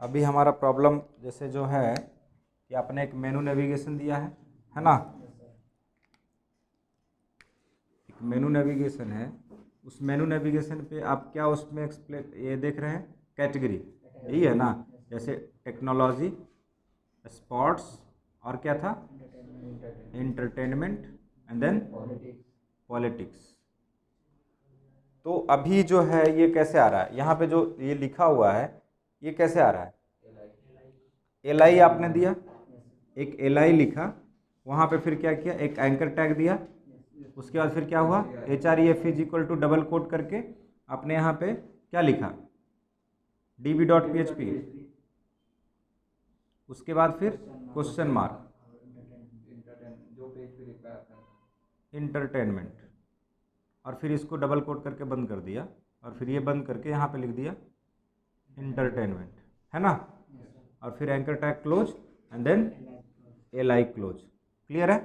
अभी हमारा प्रॉब्लम जैसे जो है कि आपने एक मेनू नेविगेशन दिया है ना। एक मेनू नेविगेशन है, उस मेनू नेविगेशन पे आप क्या उसमें एक्सप्लेन ये देख रहे हैं, कैटेगरी, यही है ना। जैसे टेक्नोलॉजी, स्पोर्ट्स और क्या था, एंटरटेनमेंट एंड देन पॉलिटिक्स। तो अभी जो है ये कैसे आ रहा है, यहाँ पे जो ये लिखा हुआ है ये कैसे आ रहा है, एल आई आपने दिया, एक एल आई लिखा, वहाँ पे फिर क्या किया, एक एंकर टैग दिया, उसके बाद फिर क्या हुआ, H R E F is equal to double quote करके आपने यहाँ पे क्या लिखा, D B dot P H P, उसके बाद फिर क्वेश्चन मार्क, इंटरटेनमेंट, और फिर इसको डबल कोट करके बंद कर दिया, और फिर ये बंद करके यहाँ पे लिख दिया इंटरटेनमेंट, है ना। और फिर anchor tag close and then L I close. Clear है।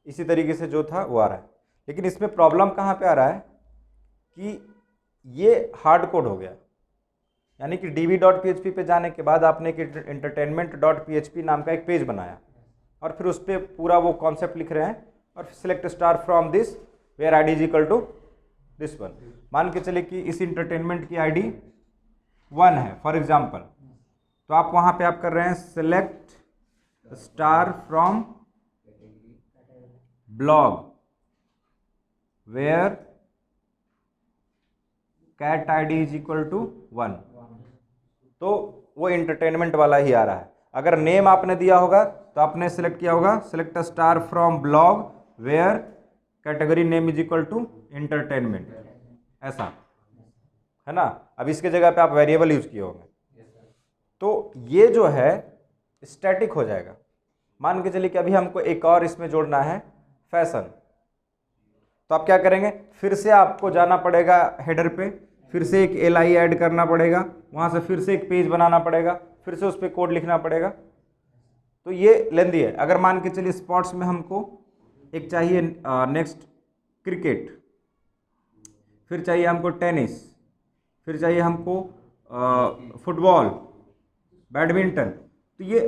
इसी तरीके से जो था वो आ रहा है, लेकिन इसमें प्रॉब्लम कहाँ पे आ रहा है कि ये हार्ड कोड हो गया, यानी कि D B dot P H P पे जाने के बाद आपने एक entertainment dot P H P नाम का एक पेज बनाया, और फिर उस पर पूरा वो कॉन्सेप्ट लिख रहे हैं, और select star from this where I D is equal to this one. मान के चले कि इस इंटरटेनमेंट की आई डी 1 है फॉर एग्जाम्पल, तो आप वहाँ पे आप कर रहे हैं select star from blog where cat I D is equal to 1, तो वो इंटरटेनमेंट वाला ही आ रहा है। अगर नेम आपने दिया होगा तो आपने सेलेक्ट किया होगा select star from blog where category name is equal to entertainment, ऐसा है ना। अब इसके जगह पे आप वेरिएबल यूज किए होंगे, तो ये जो है स्टैटिक हो जाएगा। मान के चलिए कि अभी हमको एक और इसमें जोड़ना है फैशन, तो आप क्या करेंगे, फिर से आपको जाना पड़ेगा हेडर पे, फिर से एक एल आई ऐड करना पड़ेगा, वहाँ से फिर से एक पेज बनाना पड़ेगा, फिर से उस पर कोड लिखना पड़ेगा, तो ये लेंदी है। अगर मान के चलिए स्पोर्ट्स में हमको एक चाहिए नेक्स्ट क्रिकेट, फिर चाहिए हमको टेनिस, फिर चाहिए हमको फुटबॉल, बैडमिंटन, तो ये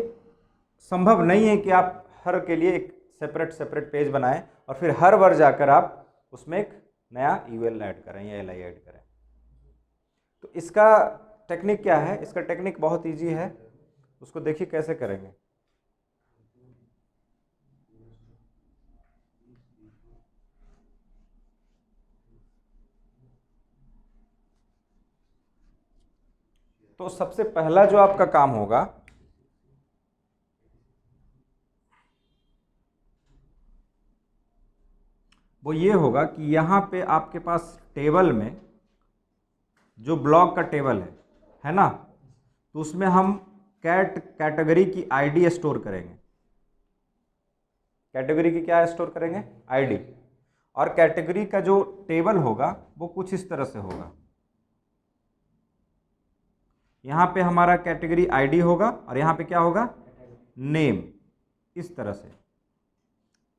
संभव नहीं है कि आप हर के लिए एक सेपरेट पेज बनाएं और फिर हर बार जाकर आप उसमें एक नया यूएल ऐड करें या एल आई ऐड करें। तो इसका टेक्निक क्या है, इसका टेक्निक बहुत इजी है, उसको देखिए कैसे करेंगे। तो सबसे पहला जो आपका काम होगा, वो ये होगा कि यहाँ पे आपके पास टेबल में जो ब्लॉक का टेबल है ना, तो उसमें हम कैटेगरी की आईडी स्टोर करेंगे। कैटेगरी की क्या स्टोर करेंगे, आईडी, और कैटेगरी का जो टेबल होगा वो कुछ इस तरह से होगा। यहाँ पे हमारा कैटेगरी आईडी होगा और यहाँ पे क्या होगा, नेम, इस तरह से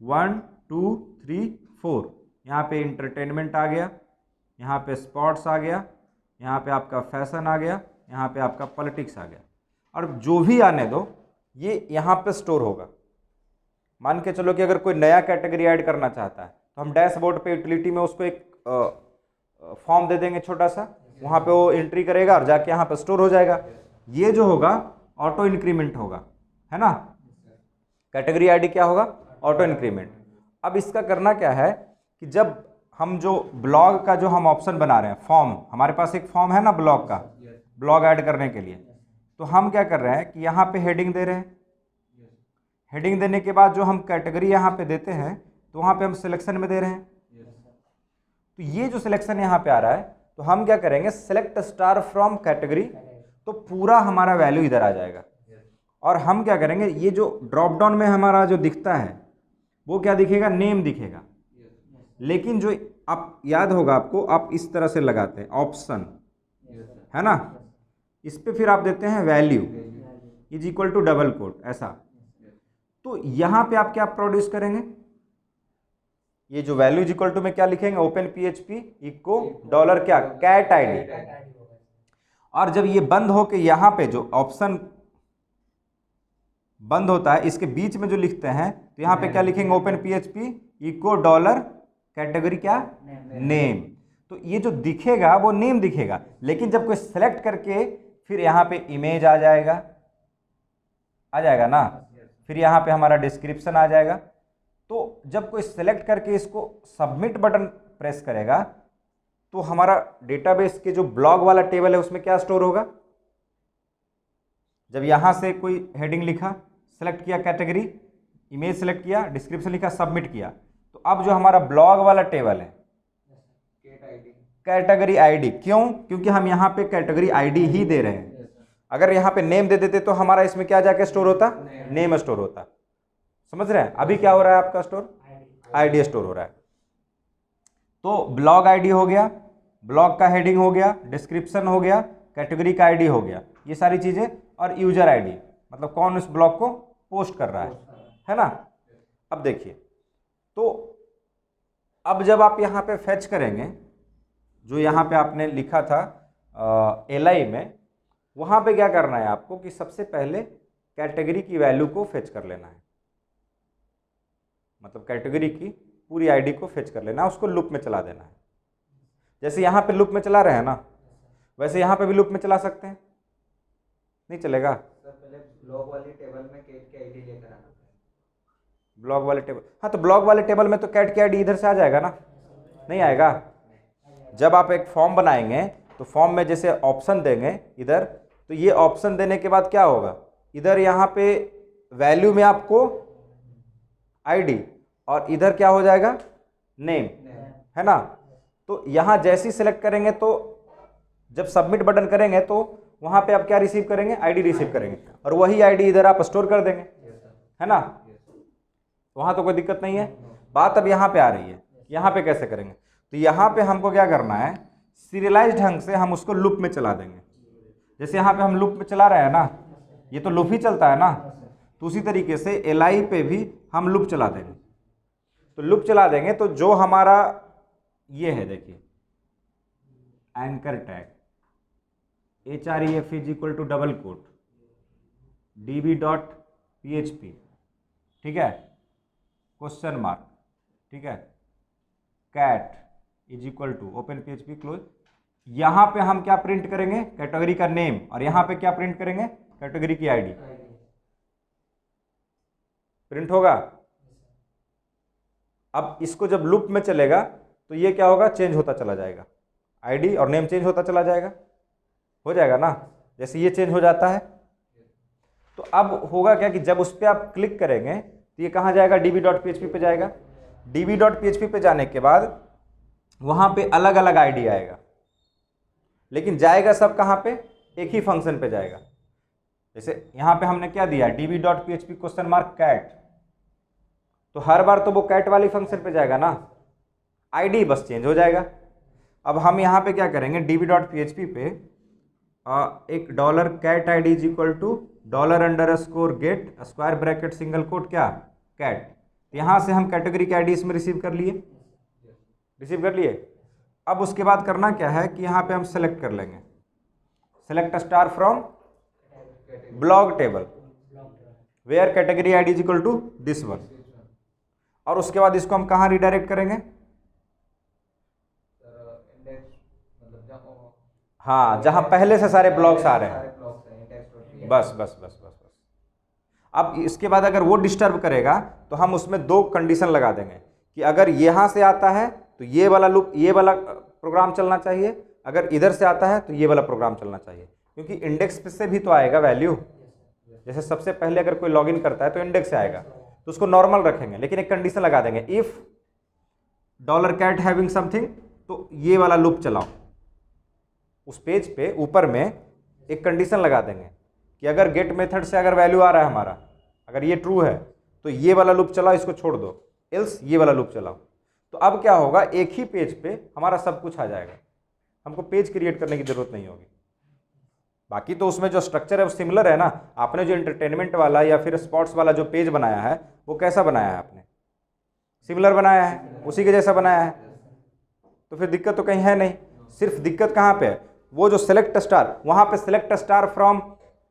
1 2 3 4। यहाँ पे इंटरटेनमेंट आ गया, यहाँ पे स्पोर्ट्स आ गया, यहाँ पे आपका फैशन आ गया, यहाँ पे आपका पॉलिटिक्स आ गया, और जो भी आने दो ये यहाँ पे स्टोर होगा। मान के चलो कि अगर कोई नया कैटेगरी ऐड करना चाहता है तो हम डैशबोर्ड पे यूटिलिटी में उसको एक फॉर्म दे देंगे छोटा सा, वहाँ पे वो एंट्री करेगा और जाके यहाँ पे स्टोर हो जाएगा। ये जो होगा ऑटो इंक्रीमेंट होगा, है ना। कैटेगरी आईडी क्या होगा, ऑटो इंक्रीमेंट। अब इसका करना क्या है कि जब हम जो ब्लॉग का जो हम ऑप्शन बना रहे हैं, फॉर्म, हमारे पास एक फॉर्म है ना ब्लॉग का, ब्लॉग ऐड करने के लिए, तो हम क्या कर रहे हैं कि यहाँ पे हेडिंग दे रहे हैं। हेडिंग देने के बाद जो हम कैटेगरी यहाँ पे देते हैं तो वहाँ पे हम सिलेक्शन में दे रहे हैं। तो ये जो सिलेक्शन यहाँ पे आ रहा है, तो हम क्या करेंगे, सेलेक्ट स्टार फ्रॉम कैटेगरी, तो पूरा हमारा वैल्यू इधर आ जाएगा। और हम क्या करेंगे, ये जो ड्रॉप डाउन में हमारा जो दिखता है वो क्या दिखेगा, नेम दिखेगा, लेकिन जो आप याद होगा आपको, आप इस तरह से लगाते हैं ऑप्शन, है ना, इस पे फिर आप देते हैं value is equal to double quote, ऐसा। तो यहाँ पे आप क्या प्रोड्यूस करेंगे, ये जो वैल्यू इज इक्वल टू में क्या लिखेंगे, ओपन पीएचपी इको डॉलर क्या, कैट आईडी, और जब ये बंद हो के यहाँ पे जो ऑप्शन बंद होता है इसके बीच में जो लिखते हैं तो यहाँ पे क्या लिखेंगे, open PHP echo dollar category क्या, नेम। तो ये जो दिखेगा वो नेम दिखेगा, लेकिन जब कोई सेलेक्ट करके फिर यहाँ पे इमेज आ जाएगा ना, फिर यहाँ पे हमारा डिस्क्रिप्शन आ जाएगा। तो जब कोई सेलेक्ट करके इसको सबमिट बटन प्रेस करेगा तो हमारा डेटाबेस के जो ब्लॉग वाला टेबल है उसमें क्या स्टोर होगा। जब यहाँ से कोई हेडिंग लिखा, सेलेक्ट किया कैटेगरी, इमेज सेलेक्ट किया, डिस्क्रिप्शन लिखा, सबमिट किया, तो अब जो हमारा ब्लॉग वाला टेबल है कैटेगरी आईडी, क्यों, क्योंकि हम यहाँ पे कैटेगरी आईडी ही दे रहे हैं। अगर यहाँ पे नेम दे देते तो हमारा इसमें क्या जाके स्टोर होता, नेम स्टोर होता। समझ रहे हैं। अभी क्या हो रहा है आपका स्टोर, आईडी स्टोर हो रहा है। तो ब्लॉग आईडी हो गया, ब्लॉग का हेडिंग हो गया, डिस्क्रिप्शन हो गया, कैटेगरी का आईडी हो गया, ये सारी चीजें, और यूजर आईडी मतलब कौन उस ब्लॉग को पोस्ट कर रहा है ना। अब देखिए, तो अब जब आप यहाँ पे फेच करेंगे, जो यहाँ पे आपने लिखा था LI में, वहाँ पे क्या करना है आपको कि सबसे पहले कैटेगरी की वैल्यू को फेच कर लेना है, मतलब कैटेगरी की पूरी आईडी को फेच कर लेना है, उसको लूप में चला देना है। जैसे यहाँ पे लूप में चला रहे हैं ना, वैसे यहाँ पे भी लूप में चला सकते हैं, नहीं चलेगा। सर पहले ब्लॉग वाली टेबल में कैट की आईडी लेकर आना है। ब्लॉग वाले टेबल, हाँ तो ब्लॉग वाले टेबल में तो कैट की आईडी इधर से आ जाएगा ना, नहीं आएगा। जब आप एक फॉर्म बनाएंगे तो फॉर्म में जैसे ऑप्शन देंगे इधर, तो ये ऑप्शन देने के बाद क्या होगा, इधर यहाँ पे वैल्यू में आपको आईडी और इधर क्या हो जाएगा, नेम, है ना। तो यहाँ जैसे ही सिलेक्ट करेंगे तो जब सबमिट बटन करेंगे तो वहाँ पे आप क्या रिसीव करेंगे, आईडी रिसीव करेंगे, और वही आईडी इधर आप स्टोर कर देंगे, है ना। वहाँ तो कोई दिक्कत नहीं है। बात अब यहाँ पे आ रही है, यहाँ पे कैसे करेंगे। तो यहाँ पे हमको क्या करना है, सीरियलाइज ढंग से हम उसको लूप में चला देंगे। जैसे यहाँ पे हम लूप में चला रहे हैं ना, ये तो लूप ही चलता है ना, तो उसी तरीके से LI पे भी हम लूप चला देंगे। तो लूप चला देंगे तो जो हमारा ये है, देखिए anchor tag href is equal to double quote db.php, ठीक है, क्वेश्चन मार्क, ठीक है, cat is equal to open PHP close. यहां पे हम क्या प्रिंट करेंगे, कैटेगरी का नेम, और यहां पे क्या प्रिंट करेंगे, कैटेगरी की आईडी प्रिंट होगा। अब इसको जब लूप में चलेगा तो ये क्या होगा, चेंज होता चला जाएगा, आईडी और नेम चेंज होता चला जाएगा, हो जाएगा ना। जैसे ये चेंज हो जाता है तो अब होगा क्या कि जब उस पर आप क्लिक करेंगे तो ये कहाँ जाएगा, db.php पे जाएगा। db.php पे जाने के बाद वहाँ पे अलग अलग आईडी आएगा, लेकिन जाएगा सब कहाँ पे, एक ही फंक्शन पे जाएगा। जैसे यहाँ पे हमने क्या दिया, db.php क्वेश्चन मार्क कैट, तो हर बार तो वो कैट वाली फंक्शन पे जाएगा ना, आईडी बस चेंज हो जाएगा। अब हम यहाँ पे क्या करेंगे, db.php पे एक dollar cat ID is equal to $_get square bracket single quote क्या, कैट। यहाँ से हम कैटेगरी के आईडी इसमें रिसीव कर लिए। अब उसके बाद करना क्या है कि यहाँ पे हम सेलेक्ट कर लेंगे, select star from blog table where category ID is equal to this one, और उसके बाद इसको हम कहाँ रिडायरेक्ट करेंगे, हाँ जहाँ पहले से सारे ब्लॉक्स आ रहे हैं, बस बस बस बस बस। अब इसके बाद अगर वो डिस्टर्ब करेगा तो हम उसमें दो कंडीशन लगा देंगे कि अगर यहाँ से आता है तो ये वाला लूप, ये वाला प्रोग्राम चलना चाहिए, अगर इधर से आता है तो ये वाला प्रोग्राम चलना चाहिए, क्योंकि इंडेक्स से भी तो आएगा वैल्यू। जैसे सबसे पहले अगर कोई लॉगिन करता है तो इंडेक्स से आएगा, तो उसको नॉर्मल रखेंगे, लेकिन एक कंडीशन लगा देंगे, इफ $कैट हैविंग समथिंग, तो ये वाला लूप चलाओ। उस पेज पे ऊपर में एक कंडीशन लगा देंगे कि अगर गेट मेथड से अगर वैल्यू आ रहा है हमारा, अगर ये ट्रू है तो ये वाला लूप चलाओ, इसको छोड़ दो, एल्स ये वाला लूप चलाओ। तो अब क्या होगा, एक ही पेज पे हमारा सब कुछ आ जाएगा, हमको पेज क्रिएट करने की जरूरत नहीं होगी। बाकी तो उसमें जो स्ट्रक्चर है वो सिमिलर है ना। आपने जो एंटरटेनमेंट वाला या फिर स्पोर्ट्स वाला जो पेज बनाया है वो कैसा बनाया है आपने, सिमिलर बनाया है, उसी के जैसा बनाया है, तो फिर दिक्कत तो कहीं है नहीं। सिर्फ दिक्कत कहाँ पे है, वो जो सेलेक्ट स्टार, वहां पे select star from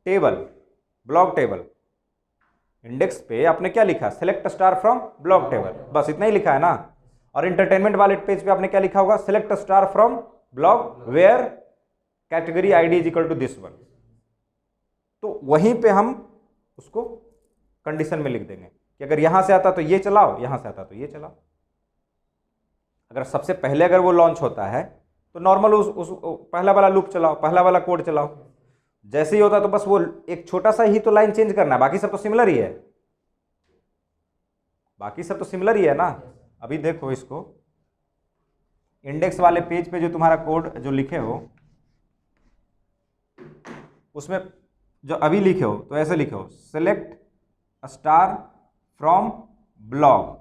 table, block table, index पे आपने क्या लिखा, select star from block table, बस इतना ही लिखा है ना। और इंटरटेनमेंट वाले पेज पे आपने क्या लिखा होगा, select star from blog where category ID is equal to this one. तो वहीं पे हम उसको कंडीशन में लिख देंगे कि अगर यहां से आता तो ये चलाओ, यहां से आता तो ये चलाओ। अगर सबसे पहले अगर वो लॉन्च होता है तो नॉर्मल उस पहला वाला लूप चलाओ, पहला वाला कोड चलाओ। जैसे ही होता तो बस वो एक छोटा सा ही तो लाइन चेंज करना है, बाकी सब तो सिमिलर ही है, बाकी सब तो सिमिलर ही है ना। अभी देखो इसको, इंडेक्स वाले पेज पे जो तुम्हारा कोड जो लिखे हो उसमें जो अभी लिखे हो तो ऐसे लिखे हो, सेलेक्ट स्टार फ्रॉम ब्लॉक,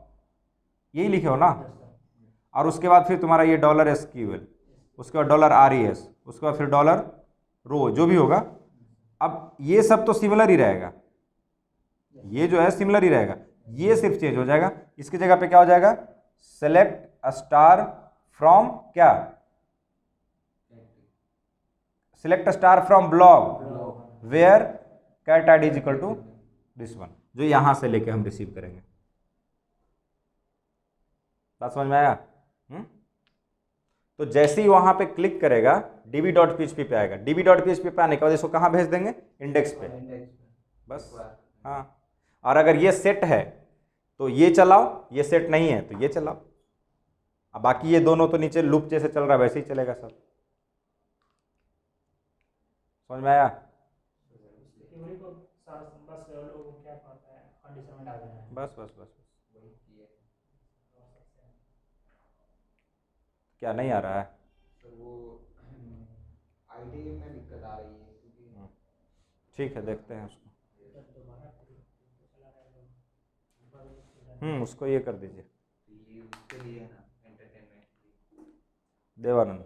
यही लिखे हो ना। और उसके बाद फिर तुम्हारा ये डॉलर SQL, उसके बाद डॉलर RES, उसके बाद फिर डॉलर रो, जो भी होगा। अब ये सब तो सिमिलर ही रहेगा, ये जो है सिमिलर ही रहेगा, ये सिर्फ चेंज हो जाएगा। इसकी जगह पे क्या हो जाएगा, सेलेक्ट स्टार फ्रॉम क्या, select star from blog where cat ID is equal to this one, जो यहां से लेके हम रिसीव करेंगे। बात समझ में आया? तो जैसे ही वहां पे क्लिक करेगा db.php पे आएगा, db.php पे आने के बाद इसको कहां भेज देंगे, इंडेक्स पे, बस। हाँ, और अगर ये सेट है तो ये चलाओ, ये सेट नहीं है तो ये चलाओ। अब बाकी ये दोनों तो नीचे लूप जैसे चल रहा है वैसे ही चलेगा सब। समझ में आया? बस बस बस बस। क्या नहीं आ रहा है? तो वो आईडी में दिक्कत आ रही है क्योंकि ठीक है, देखते हैं उसको। उसको ये कर दीजिए, ये उसके लिए है ना, एंटरटेनमेंट। देवानंद।